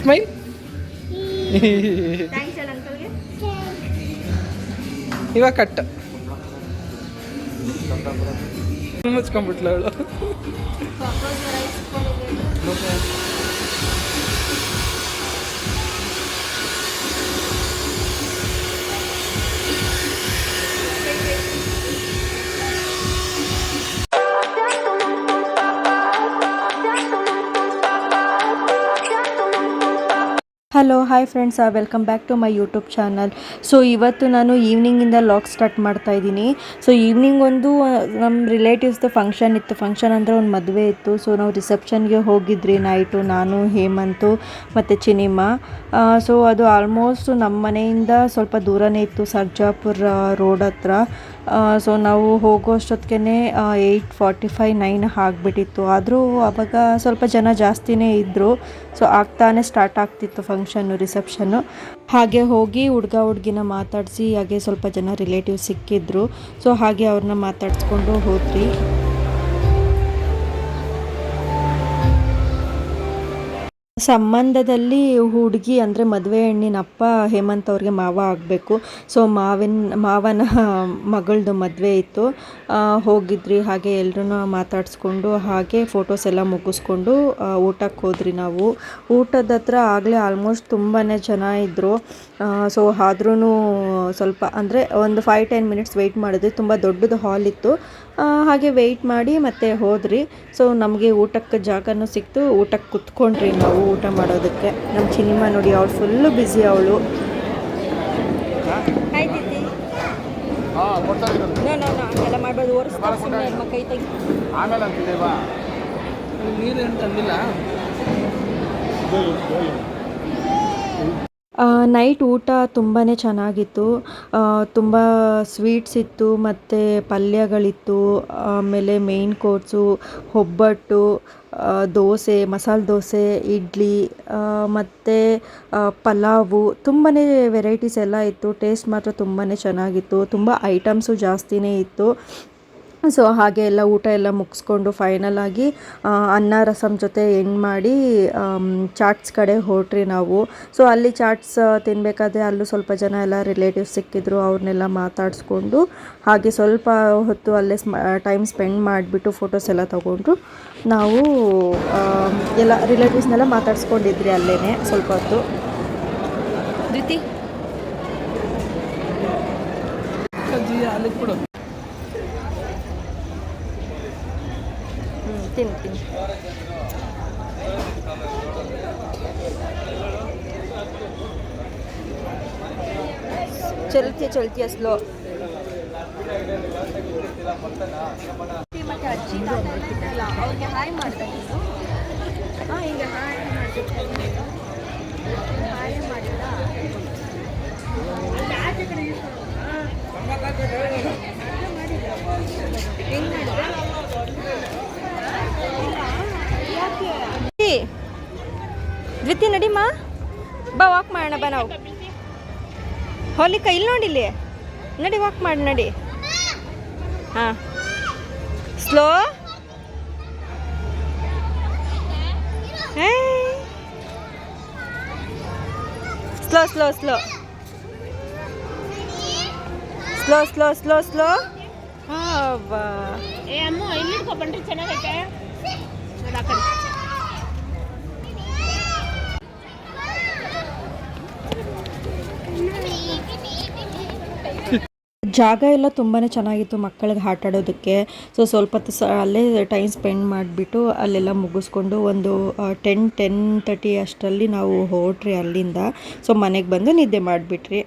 Smile. ಇವಾಗ cut ಮುಚ್ಕೊಂಡ್ಬಿಟ್ಲ ಅವಳು. Hello hi friends, welcome back to my YouTube channel. So ಇವತ್ತು ನಾನು ಈವ್ನಿಂಗಿಂದ ಲಾಗ್ ಸ್ಟಾರ್ಟ್ ಮಾಡ್ತಾ ಇದ್ದೀನಿ. ಸೊ ಈವ್ನಿಂಗ್ ಒಂದು ನಮ್ಮ ರಿಲೇಟಿವ್ಸ್ದು ಫಂಕ್ಷನ್ ಇತ್ತು. ಫಂಕ್ಷನ್ ಅಂದರೆ ಒಂದು ಮದುವೆ ಇತ್ತು. ಸೊ ನಾವು ರಿಸೆಪ್ಷನ್ಗೆ ಹೋಗಿದ್ರಿ ನೈಟು, ನಾನು, ಹೇಮಂತು ಮತ್ತು ಚಿನಿಮಾ. ಸೊ ಅದು ಆಲ್ಮೋಸ್ಟ್ ನಮ್ಮ ಮನೆಯಿಂದ ಸ್ವಲ್ಪ ದೂರನೇ ಇತ್ತು, ಸರ್ಜಾಪುರ ರೋಡ್ ಹತ್ರ. ಸೊ ನಾವು ಹೋಗೋ ಅಷ್ಟೊತ್ತಿಗೆ 8:45 9 ಆಗಿಬಿಟ್ಟಿತ್ತು. ಆದರೂ ಆವಾಗ ಸ್ವಲ್ಪ ಜನ ಜಾಸ್ತಿನೇ ಇದ್ದರು. ಸೊ ಆಗ್ತಾನೆ ಸ್ಟಾರ್ಟ್ ಆಗ್ತಿತ್ತು ಫಂಕ್ಷನ್ನು, ರಿಸೆಪ್ಷನ್ನು. ಹಾಗೆ ಹೋಗಿ ಹುಡುಗ ಹುಡುಗಿನ ಮಾತಾಡಿಸಿ, ಹಾಗೆ ಸ್ವಲ್ಪ ಜನ ರಿಲೇಟಿವ್ಸ್ ಸಿಕ್ಕಿದ್ರು. ಸೊ ಹಾಗೆ ಅವ್ರನ್ನ ಮಾತಾಡಿಸ್ಕೊಂಡು ಹೋದ್ರಿ. ಸಂಬಂಧದಲ್ಲಿ ಹುಡುಗಿ ಅಂದರೆ ಮದುವೆ ಹೆಣ್ಣಿನ ಅಪ್ಪ ಹೇಮಂತ್ ಅವ್ರಿಗೆ ಮಾವ ಆಗಬೇಕು. ಸೊ ಮಾವನ ಮಗಳದು ಮದುವೆ ಇತ್ತು. ಹೋಗಿದ್ರಿ. ಹಾಗೆ ಎಲ್ಲರೂ ಮಾತಾಡಿಸ್ಕೊಂಡು ಹಾಗೆ ಫೋಟೋಸ್ ಎಲ್ಲ ಮುಗಿಸ್ಕೊಂಡು ಊಟಕ್ಕೆ ಹೋದ್ರಿ ನಾವು. ಊಟದ ಹತ್ರ ಆಗಲೇ ಆಲ್ಮೋಸ್ಟ್ ತುಂಬಾ ಜನ ಇದ್ದರು. ಸೊ ಆದ್ರೂ ಸ್ವಲ್ಪ ಅಂದರೆ ಒಂದು 5-10 ಮಿನಿಟ್ಸ್ ವೆಯ್ಟ್ ಮಾಡಿದ್ವಿ. ತುಂಬ ದೊಡ್ಡದು ಹಾಲ್ ಇತ್ತು. ಹಾಗೆ ವೆಯ್ಟ್ ಮಾಡಿ ಮತ್ತೆ ಹೋದ್ರಿ. ಸೊ ನಮಗೆ ಊಟಕ್ಕೆ ಜಾಗನೂ ಸಿಕ್ತು. ಊಟಕ್ಕೆ ಕುತ್ಕೊಂಡ್ರಿ ನಾವು ಊಟ ಮಾಡೋದಕ್ಕೆ. ನಮ್ಮ ಚಿನಿಮಾ ನೋಡಿ, ಅವಳು ಫುಲ್ಲು ಬ್ಯುಸಿ ಅವಳು. ಎಲ್ಲ ಮಾಡ್ಬೋದು, ಓರಿಸ್ತಾರೆ ಸುಮ್ಮನೆ ನಮ್ಮ ಕೈ ತೆಗಿ. ನೈಟ್ ಊಟ ತುಂಬಾ ಚೆನ್ನಾಗಿತ್ತು. ತುಂಬ ಸ್ವೀಟ್ಸ್ ಇತ್ತು ಮತ್ತು ಪಲ್ಯಗಳಿತ್ತು. ಆಮೇಲೆ ಮೇಯ್ನ್ ಕೋರ್ಸು ಒಬ್ಬಟ್ಟು, ದೋಸೆ, ಮಸಾಲೆ ದೋಸೆ, ಇಡ್ಲಿ ಮತ್ತು ಪಲಾವು, ತುಂಬಾ ವೆರೈಟೀಸ್ ಎಲ್ಲ ಇತ್ತು. ಟೇಸ್ಟ್ ಮಾತ್ರ ತುಂಬಾ ಚೆನ್ನಾಗಿತ್ತು. ತುಂಬ ಐಟಮ್ಸು ಜಾಸ್ತಿನೇ ಇತ್ತು. ಸೊ ಹಾಗೆ ಎಲ್ಲ ಊಟ ಎಲ್ಲ ಮುಗಿಸ್ಕೊಂಡು ಫೈನಲ್ ಆಗಿ ಅನ್ನ ರಸಮ್ ಜೊತೆ ಎಂಡ್ ಮಾಡಿ ಚಾಟ್ಸ್ ಕಡೆ ಹೊರಟ್ರಿ ನಾವು. ಸೊ ಅಲ್ಲಿ ಚಾಟ್ಸ್ ತಿನ್ನಬೇಕಾದ್ರೆ ಅಲ್ಲೂ ಸ್ವಲ್ಪ ಜನ ಎಲ್ಲ ರಿಲೇಟಿವ್ಸ್ ಸಿಕ್ಕಿದ್ರು. ಅವ್ರನ್ನೆಲ್ಲ ಮಾತಾಡಿಸ್ಕೊಂಡು ಹಾಗೆ ಸ್ವಲ್ಪ ಹೊತ್ತು ಅಲ್ಲೇ ಟೈಮ್ ಸ್ಪೆಂಡ್ ಮಾಡಿಬಿಟ್ಟು ಫೋಟೋಸ್ ಎಲ್ಲ ತೊಗೊಂಡ್ರು. ನಾವು ಎಲ್ಲ ರಿಲೇಟಿವ್ಸ್ನೆಲ್ಲ ಮಾತಾಡಿಸ್ಕೊಂಡಿದ್ರಿ ಅಲ್ಲೇ ಸ್ವಲ್ಪ ಹೊತ್ತು. ರೀತಿ ತಿಂತೀನಿ. ಚಲ್ತಿಯ ಸ್ಲೋ. ಮತ್ತೆ ಅಜ್ಜಿ ಅವ್ರಿಗೆ ಹಾಯ್ ಮಾಡ್ತಾರೆ. ಹಿಂಗೆ ಹಾಯ್ ಮಾಡಿಲ್ಲ. ದ್ವಿತಿ ನಡಿಮ್ಮ, ಬಾ ವಾಕ್ ಮಾಡೋಣ. ಬಾ ನಾವು ಹೋಲಿಕ ಇಲ್ಲಿ ನೋಡಿಲ್ಲಿ ನಡಿ, ವಾಕ್ ಮಾಡಿ ನಡಿ. ಹಾಂ, slow. Slow slow slow slow slow slow slow. ಅಮ್ಮ ಇಲ್ಲಿ ಬನ್ರಿ, ಚೆನ್ನಾಗೈತೆ. ಜಾಗ ಎಲ್ಲ ತುಂಬಾ ಚೆನ್ನಾಗಿತ್ತು ಮಕ್ಕಳಿಗೆ ಆಟ ಆಡೋದಕ್ಕೆ. ಸೊ ಸ್ವಲ್ಪ ಹೊತ್ತು ಅಲ್ಲೇ ಟೈಮ್ ಸ್ಪೆಂಡ್ ಮಾಡಿಬಿಟ್ಟು ಅಲ್ಲೆಲ್ಲ ಮುಗಿಸ್ಕೊಂಡು ಒಂದು 10-10:30 ಅಷ್ಟರಲ್ಲಿ ನಾವು ಹೊರಟ್ರಿ ಅಲ್ಲಿಂದ. ಸೊ ಮನೆಗೆ ಬಂದು ನಿದ್ದೆ ಮಾಡಿಬಿಟ್ರಿ.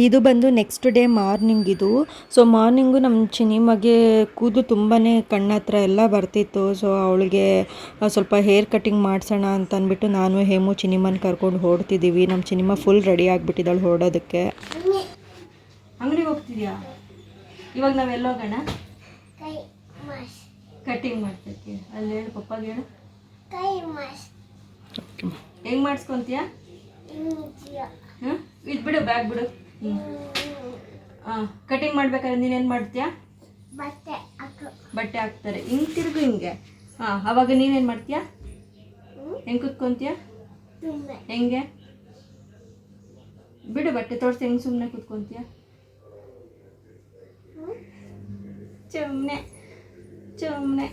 ಇದು ಬಂದು ನೆಕ್ಸ್ಟ್ ಡೇ ಮಾರ್ನಿಂಗ್ ಇದು. ಸೊ ಮಾರ್ನಿಂಗು ನಮ್ಮ ಚಿನಿಮಗೆ ಕೂದಲು ತುಂಬಾ ಕಣ್ಣತ್ರ ಎಲ್ಲ ಬರ್ತಿತ್ತು. ಸೊ ಅವಳಿಗೆ ಸ್ವಲ್ಪ ಹೇರ್ ಕಟ್ಟಿಂಗ್ ಮಾಡಿಸೋಣ ಅಂತ ಅಂದ್ಬಿಟ್ಟು ನಾನು ಹೇಮು ಚಿನಿಮನ್ ಕರ್ಕೊಂಡು ಹೊರಡ್ತಿದ್ದೀವಿ. ನಮ್ಮ ಚಿನಿಮ ಫುಲ್ ರೆಡಿ ಆಗಿಬಿಟ್ಟಿದ್ದಾಳೆ ಹೊರಡೋದಕ್ಕೆ. ಅಂಗಡಿಗೆ ಹೋಗ್ತಿದ್ಯಾ? ಇವಾಗ ನಾವೆಲ್ಲ ಹೋಗೋಣ. ಕಟ್ಟಿಂಗ್ ಮಾಡ್ತೈತಿ ಅಲ್ಲಿ ಹೇಳು, ಪಪ್ಪಾಗೆ ಹೇಳು. ಹೆಂಗೆ ಮಾಡಿಸ್ಕೊತೀಯ? ಇದು ಬಿಡು, ಬ್ಯಾಗ್ ಬಿಡು. ಕಟಿಂಗ್ ಮಾಡ್ಬೇಕಾದ್ರೆ ನೀನೇನು ಮಾಡ್ತೀಯಾ? ಬಟ್ಟೆ ಹಾಕ್ತಾರೆ, ಹಿಂಗೆ ತಿರುಗು ಹಿಂಗೆ. ಅವಾಗ ನೀನೇನು ಮಾಡ್ತೀಯಾ? ಹೆಂಗೆ ಕುತ್ಕೊತೀಯ? ಹೆಂಗೆ ಬಿಡು ಬಟ್ಟೆ ತೋರಿಸಿ ಹೆಂಗೆ ಸುಮ್ಮನೆ ಕೂತ್ಕೊಂತೀಯ ಸುಮ್ಮನೆ ಸುಮ್ಮನೆ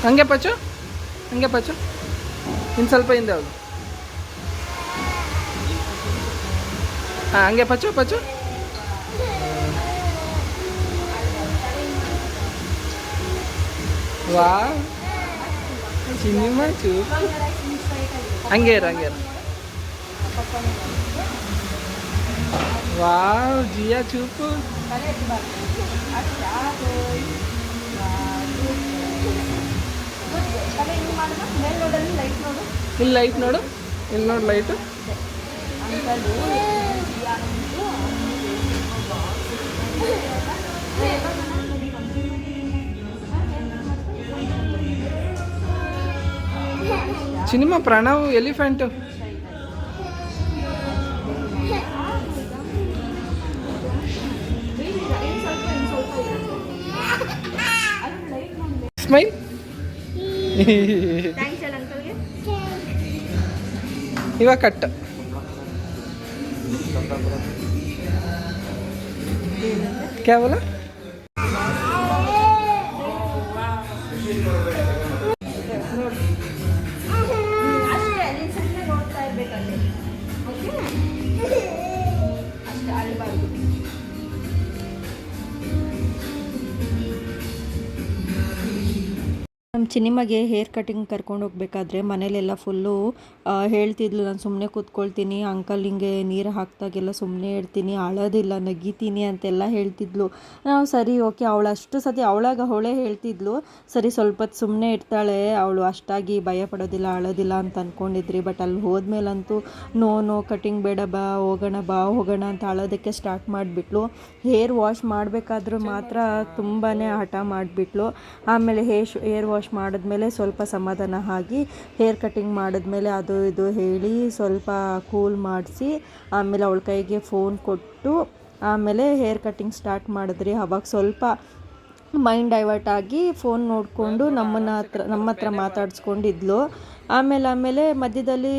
ಹಂಗೆ ಪಚ್ಚು ಹಂಗೆ ಪಚ್ಚು ಇನ್ನು ಸ್ವಲ್ಪ ಹಿಂದೆ ಹೋಗು ಹಾಂ ಹಂಗೆ ಪಚ್ಚು ಪಚ್ಚು ವಾ ಚಿನ್ನಿ ಮಚ್ಚು ಹಂಗೆ ಇರು ಹಂಗೆ ಇರು ವಾವ್ ಜಿಯಾ ಚೂಪು ಇಲ್ಲಿ ಲೈಟ್ ನೋಡು ಇಲ್ಲಿ ನೋಡು light cinema Pranav elephant smile ಇವಾಗ ಕಟ್ क्या बोला ನಮ್ಮ ಚಿನ್ನಿಮಗೆ ಹೇರ್ ಕಟಿಂಗ್ ಕರ್ಕೊಂಡು ಹೋಗ್ಬೇಕಾದ್ರೆ ಮನೇಲೆಲ್ಲ ಫುಲ್ಲು ಹೇಳ್ತಿದ್ಲು ನಾನು ಸುಮ್ಮನೆ ಕೂತ್ಕೊಳ್ತೀನಿ ಅಂಕಲ್ ಹಿಂಗೆ ನೀರು ಹಾಕ್ದಾಗೆಲ್ಲ ಸುಮ್ಮನೆ ಇರ್ತೀನಿ ಅಳೋದಿಲ್ಲ ನಗಿತೀನಿ ಅಂತೆಲ್ಲ ಹೇಳ್ತಿದ್ಲು. ನಾವು ಸರಿ ಓಕೆ ಅವಳು ಅಷ್ಟು ಸತಿ ಅವಳೇ ಹೇಳ್ತಿದ್ಲು ಸರಿ ಸ್ವಲ್ಪ ಹೊತ್ತು ಸುಮ್ಮನೆ ಇರ್ತಾಳೆ ಅವಳು ಅಷ್ಟಾಗಿ ಭಯ ಪಡೋದಿಲ್ಲ ಅಳೋದಿಲ್ಲ ಅಂತ ಅಂದ್ಕೊಂಡಿದ್ರಿ. ಬಟ್ ಅಲ್ಲಿ ಹೋದ್ಮೇಲಂತೂ ನೋ ಕಟಿಂಗ್ ಬೇಡ ಬಾ ಹೋಗೋಣ ಅಂತ ಅಳೋದಕ್ಕೆ ಸ್ಟಾರ್ಟ್ ಮಾಡಿಬಿಟ್ಲು. ಹೇರ್ ವಾಶ್ ಮಾಡಬೇಕಾದ್ರೂ ಮಾತ್ರ ತುಂಬಾ ಹಠ ಮಾಡಿಬಿಟ್ಲು. ಆಮೇಲೆ ಹೇರ್ ವಾಶ್ ಮಾಡಿದ್ಮೇಲೆ ಸ್ವಲ್ಪ ಸಮಾಧಾನ ಆಗಿ ಹೇರ್ ಕಟಿಂಗ್ ಮಾಡಿದ್ಮೇಲೆ ಅದು ಇದು ಹೇಳಿ ಸ್ವಲ್ಪ ಕೂಲ್ ಮಾಡಿಸಿ ಆಮೇಲೆ ಅವಳ ಕೈಗೆ ಫೋನ್ ಕೊಟ್ಟು ಆಮೇಲೆ ಹೇರ್ ಕಟಿಂಗ್ ಸ್ಟಾರ್ಟ್ ಮಾಡಿದ್ರಿ. ಅವಾಗ ಸ್ವಲ್ಪ ಮೈಂಡ್ ಡೈವರ್ಟ್ ಆಗಿ ಫೋನ್ ನೋಡಿಕೊಂಡು ನಮ್ಮ ಹತ್ರ ಮಾತಾಡಿಸ್ಕೊಂಡಿದ್ಲು. ಆಮೇಲೆ ಮಧ್ಯದಲ್ಲಿ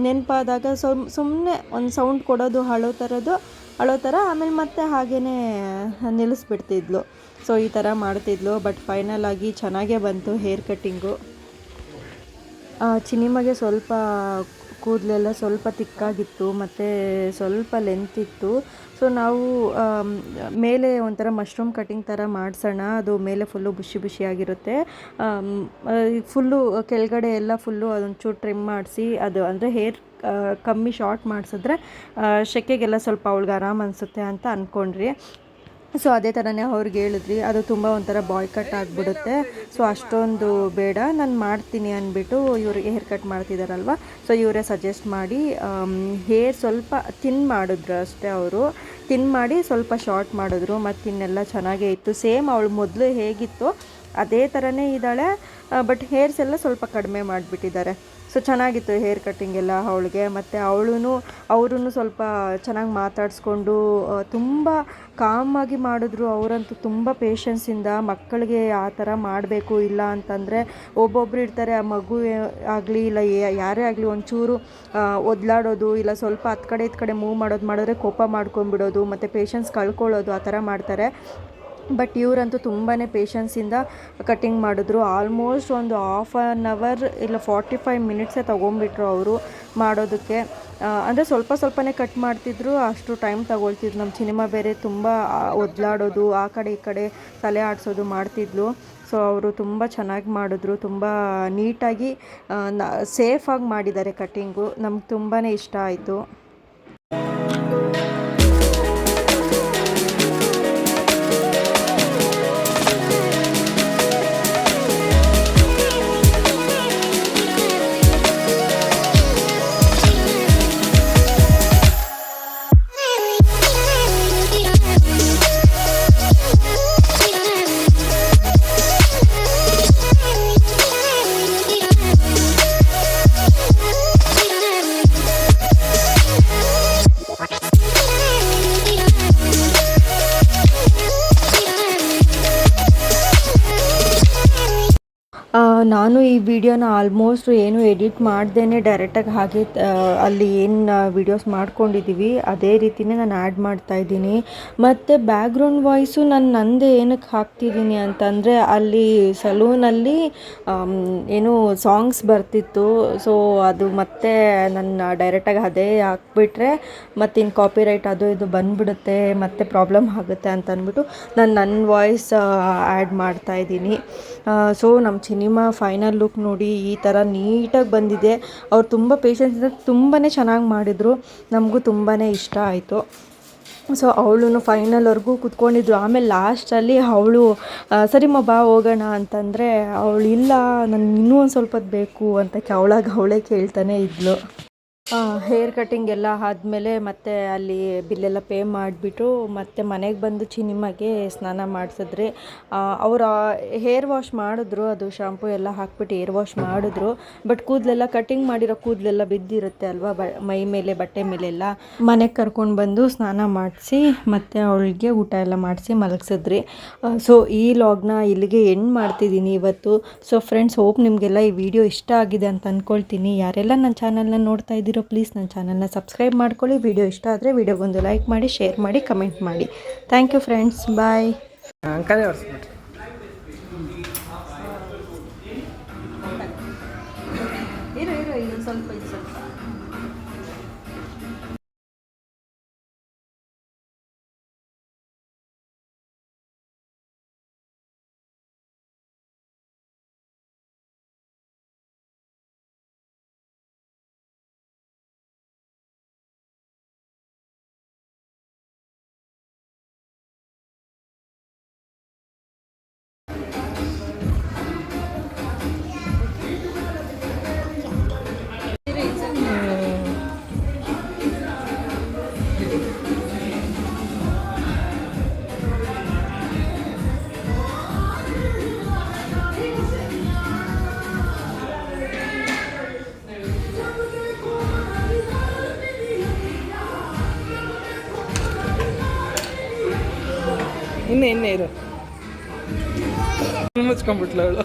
ನೆನಪಾದಾಗ ಸುಮ್ಮನೆ ಒಂದು ಸೌಂಡ್ ಕೊಡೋದು ಅಳೋ ಥರ ಆಮೇಲೆ ಮತ್ತೆ ಹಾಗೇ ನಿಲ್ಲಿಸ್ಬಿಡ್ತಿದ್ಲು. ಸೊ ಈ ಥರ ಮಾಡ್ತಿದ್ಲು. ಬಟ್ ಫೈನಲ್ ಆಗಿ ಚೆನ್ನಾಗೇ ಬಂತು ಹೇರ್ ಕಟ್ಟಿಂಗು. ಚಿನಿಮಗೆ ಸ್ವಲ್ಪ ಕೂದಲೆಲ್ಲ ಸ್ವಲ್ಪ ತಿಕ್ಕಾಗಿತ್ತು ಮತ್ತು ಸ್ವಲ್ಪ ಲೆಂತ್ ಇತ್ತು. ಸೊ ನಾವು ಮೇಲೆ ಒಂಥರ ಮಶ್ರೂಮ್ ಕಟಿಂಗ್ ಥರ ಮಾಡಿಸೋಣ, ಅದು ಮೇಲೆ ಫುಲ್ಲು ಬುಷಿಯಾಗಿರುತ್ತೆ, ಫುಲ್ಲು ಕೆಳಗಡೆ ಎಲ್ಲ ಫುಲ್ಲು ಅದೊಂಚೂರು ಟ್ರಿಮ್ ಮಾಡಿಸಿ ಅದು ಅಂದರೆ ಹೇರ್ ಕಮ್ಮಿ ಶಾರ್ಟ್ ಮಾಡಿಸಿದ್ರೆ ಶೆಕೆಗೆಲ್ಲ ಸ್ವಲ್ಪ ಅವ್ಳಿಗೆ ಆರಾಮ ಅನಿಸುತ್ತೆ ಅಂತ ಅಂದ್ಕೊಂಡ್ರಿ. ಸೊ ಅದೇ ಥರನೇ ಅವ್ರಿಗೆ ಹೇಳಿದ್ರಿ. ಅದು ತುಂಬ ಒಂಥರ ಬಾಯ್ ಕಟ್ ಆಗಿಬಿಡುತ್ತೆ, ಸೊ ಅಷ್ಟೊಂದು ಬೇಡ ನಾನು ಮಾಡ್ತೀನಿ ಅಂದ್ಬಿಟ್ಟು ಇವ್ರಿಗೆ ಹೇರ್ ಕಟ್ ಮಾಡ್ತಿದ್ದಾರಲ್ವ, ಸೊ ಇವರೇ ಸಜೆಸ್ಟ್ ಮಾಡಿ ಹೇರ್ ಸ್ವಲ್ಪ ತಿನ್ ಮಾಡಿದ್ರು ಅಷ್ಟೇ. ಅವರು ತಿನ್ ಮಾಡಿ ಸ್ವಲ್ಪ ಶಾರ್ಟ್ ಮಾಡಿದ್ರು, ಮತ್ತು ಇನ್ನೆಲ್ಲ ಚೆನ್ನಾಗೇ ಇತ್ತು. ಸೇಮ್ ಅವಳು ಮೊದಲು ಹೇಗಿತ್ತು ಅದೇ ಥರನೇ ಇದ್ದಾಳೆ, ಬಟ್ ಹೇರ್ಸ್ ಎಲ್ಲ ಸ್ವಲ್ಪ ಕಡಿಮೆ ಮಾಡಿಬಿಟ್ಟಿದ್ದಾರೆ. ಸೊ ಚೆನ್ನಾಗಿತ್ತು ಹೇರ್ ಕಟ್ಟಿಂಗ್ ಎಲ್ಲ ಅವಳಿಗೆ. ಮತ್ತು ಅವರೂ ಸ್ವಲ್ಪ ಚೆನ್ನಾಗಿ ಮಾತಾಡಿಸ್ಕೊಂಡು ತುಂಬ ಕಾಮಾಗಿ ಮಾಡಿದ್ರು. ಅವರಂತೂ ತುಂಬ ಪೇಷನ್ಸಿಂದ ಮಕ್ಕಳಿಗೆ ಆ ಥರ ಮಾಡಬೇಕು, ಇಲ್ಲ ಅಂತಂದರೆ ಒಬ್ಬೊಬ್ರು ಇರ್ತಾರೆ ಆ ಮಗು ಆಗಲಿ ಇಲ್ಲ ಯಾರೇ ಆಗಲಿ ಒಂಚೂರು ಒದ್ಲಾಡೋದು ಇಲ್ಲ ಸ್ವಲ್ಪ ಹತ್ತು ಕಡೆ ಈ ಕಡೆ ಮೂವ್ ಮಾಡಿದ್ರೆ ಕೋಪ ಮಾಡ್ಕೊಂಡ್ಬಿಡೋದು ಮತ್ತು ಪೇಷನ್ಸ್ ಕಳ್ಕೊಳ್ಳೋದು ಆ ಥರ ಮಾಡ್ತಾರೆ. ಬಟ್ ಇವರಂತೂ ತುಂಬಾ ಪೇಷನ್ಸಿಂದ ಕಟ್ಟಿಂಗ್ ಮಾಡಿದ್ರು. ಆಲ್ಮೋಸ್ಟ್ ಒಂದು ½ ಅನ್ ಅವರ್ ಇಲ್ಲ 45 ಮಿನಿಟ್ಸೇ ತೊಗೊಂಬಿಟ್ರು ಅವರು ಮಾಡೋದಕ್ಕೆ. ಅಂದರೆ ಸ್ವಲ್ಪನೇ ಕಟ್ ಮಾಡ್ತಿದ್ರು, ಅಷ್ಟು ಟೈಮ್ ತಗೊಳ್ತಿದ್ರು. ನಮ್ಮ ಸಿನಿಮಾ ಬೇರೆ ತುಂಬ ಒದ್ಲಾಡೋದು ಆ ಕಡೆ ಈ ಕಡೆ ತಲೆ ಆಡಿಸೋದು ಮಾಡ್ತಿದ್ಲು. ಸೊ ಅವರು ತುಂಬ ಚೆನ್ನಾಗಿ ಮಾಡಿದ್ರು, ತುಂಬ ನೀಟಾಗಿ ಸೇಫಾಗಿ ಮಾಡಿದ್ದಾರೆ ಕಟ್ಟಿಂಗು. ನಮ್ಗೆ ತುಂಬಾ ಇಷ್ಟ ಆಯಿತು. ನಾನು ಈ ವಿಡಿಯೋನ ಆಲ್ಮೋಸ್ಟ್ ಏನು ಎಡಿಟ್ ಮಾಡ್ದೇ ಡೈರೆಕ್ಟಾಗಿ ಹಾಗೆ ಅಲ್ಲಿ ಏನು ವಿಡಿಯೋಸ್ ಮಾಡ್ಕೊಂಡಿದ್ದೀವಿ ಅದೇ ರೀತಿಯೇ ನಾನು ಆ್ಯಡ್ ಮಾಡ್ತಾಯಿದ್ದೀನಿ. ಮತ್ತು ಬ್ಯಾಕ್ಗ್ರೌಂಡ್ ವಾಯ್ಸು ನಾನು ನಂದೇ ಏನಕ್ಕೆ ಹಾಕ್ತಿದ್ದೀನಿ ಅಂತಂದರೆ ಅಲ್ಲಿ ಸಲೂನಲ್ಲಿ ಏನು ಸಾಂಗ್ಸ್ ಬರ್ತಿತ್ತು. ಸೊ ಅದು ಮತ್ತೆ ನನ್ನ ಡೈರೆಕ್ಟಾಗಿ ಅದೇ ಹಾಕ್ಬಿಟ್ರೆ ಮತ್ತಿನ್ನು ಕಾಪಿರೈಟ್ ಅದು ಇದು ಬಂದುಬಿಡುತ್ತೆ ಮತ್ತು ಪ್ರಾಬ್ಲಮ್ ಆಗುತ್ತೆ ಅಂತ ಅಂದ್ಬಿಟ್ಟು ನಾನು ನನ್ನ ವಾಯ್ಸ್ ಆ್ಯಡ್ ಮಾಡ್ತಾಯಿದ್ದೀನಿ. ಸೊ ನಮ್ಮ ಸಿನಿಮಾ ಫೈನಲ್ ಲುಕ್ ನೋಡಿ ಈ ಥರ ನೀಟಾಗಿ ಬಂದಿದೆ. ಅವ್ರು ತುಂಬ ಪೇಷನ್ಸಿಂದ ತುಂಬಾ ಚೆನ್ನಾಗಿ ಮಾಡಿದರು. ನಮಗೂ ತುಂಬಾ ಇಷ್ಟ ಆಯಿತು. ಸೊ ಅವಳು ಫೈನಲ್ವರೆಗೂ ಕೂತ್ಕೊಂಡಿದ್ರು. ಆಮೇಲೆ ಲಾಸ್ಟಲ್ಲಿ ಅವಳು ಸರಿಮ್ಮ ಬಾ ಹೋಗೋಣ ಅಂತಂದರೆ ಅವಳು ಇಲ್ಲ ನನಗೆ ಇನ್ನೂ ಒಂದು ಸ್ವಲ್ಪ ಹೊತ್ತು ಬೇಕು ಅಂತ ಅವಳೇ ಕೇಳ್ತಾನೆ ಇದ್ಲು. ಹೇರ್ ಕಟ್ಟಿಂಗ್ ಎಲ್ಲ ಆದಮೇಲೆ ಮತ್ತೆ ಅಲ್ಲಿ ಬಿಲ್ಲೆಲ್ಲ ಪೇ ಮಾಡಿಬಿಟ್ಟು ಮತ್ತೆ ಮನೆಗೆ ಬಂದು ಚಿನಿಮಗೆ ಸ್ನಾನ ಮಾಡಿಸಿದ್ರೆ ಅವರು ಹೇರ್ ವಾಶ್ ಮಾಡಿದ್ರು. ಅದು ಶಾಂಪು ಎಲ್ಲ ಹಾಕ್ಬಿಟ್ಟು ಹೇರ್ ವಾಶ್ ಮಾಡಿದ್ರು. ಬಟ್ ಕೂದಲೆಲ್ಲ ಕಟ್ಟಿಂಗ್ ಮಾಡಿರೋ ಕೂದಲೆಲ್ಲ ಬಿದ್ದಿರುತ್ತೆ ಅಲ್ವಾ ಮೈ ಮೇಲೆ ಬಟ್ಟೆ ಮೇಲೆಲ್ಲ. ಮನೆಗೆ ಕರ್ಕೊಂಡು ಬಂದು ಸ್ನಾನ ಮಾಡಿಸಿ ಮತ್ತು ಅವಳಿಗೆ ಊಟ ಎಲ್ಲ ಮಾಡಿಸಿ ಮಲಗಿಸಿದ್ರಿ. ಸೊ ಈ ಲಾಗ್ನ ಇಲ್ಲಿಗೆ ಎಂಡ್ ಮಾಡ್ತಿದ್ದೀನಿ ಇವತ್ತು. ಸೊ ಫ್ರೆಂಡ್ಸ್, ಹೋಪ್ ನಿಮಗೆಲ್ಲ ಈ ವಿಡಿಯೋ ಇಷ್ಟ ಆಗಿದೆ ಅಂತ ಅಂದ್ಕೊಳ್ತೀನಿ. ಯಾರೆಲ್ಲ ನನ್ನ ಚಾನಲ್ನ ನೋಡ್ತಾ ಇದ್ದೀರೋ ಪ್ಲೀಸ್ ನನ್ನ ಚಾನಲ್ನ ಸಬ್ಸ್ಕ್ರೈಬ್ ಮಾಡ್ಕೊಳ್ಳಿ. ವಿಡಿಯೋ ಇಷ್ಟ ಆದರೆ ವಿಡಿಯೋಗೊಂದು ಲೈಕ್ ಮಾಡಿ, ಶೇರ್ ಮಾಡಿ, ಕಮೆಂಟ್ ಮಾಡಿ. ಥ್ಯಾಂಕ್ ಯು ಫ್ರೆಂಡ್ಸ್, ಬಾಯ್. ಅಂಕಲೇ ಹೊರಿಸ್ಬಿಟ್ರಿ. ಇರು ಸ್ವಲ್ಪ ಇನ್ನೇ ಇರು ಮುಚ್ಕೊಂಡ್ಬಿಟ್ಲು ಅವಳು.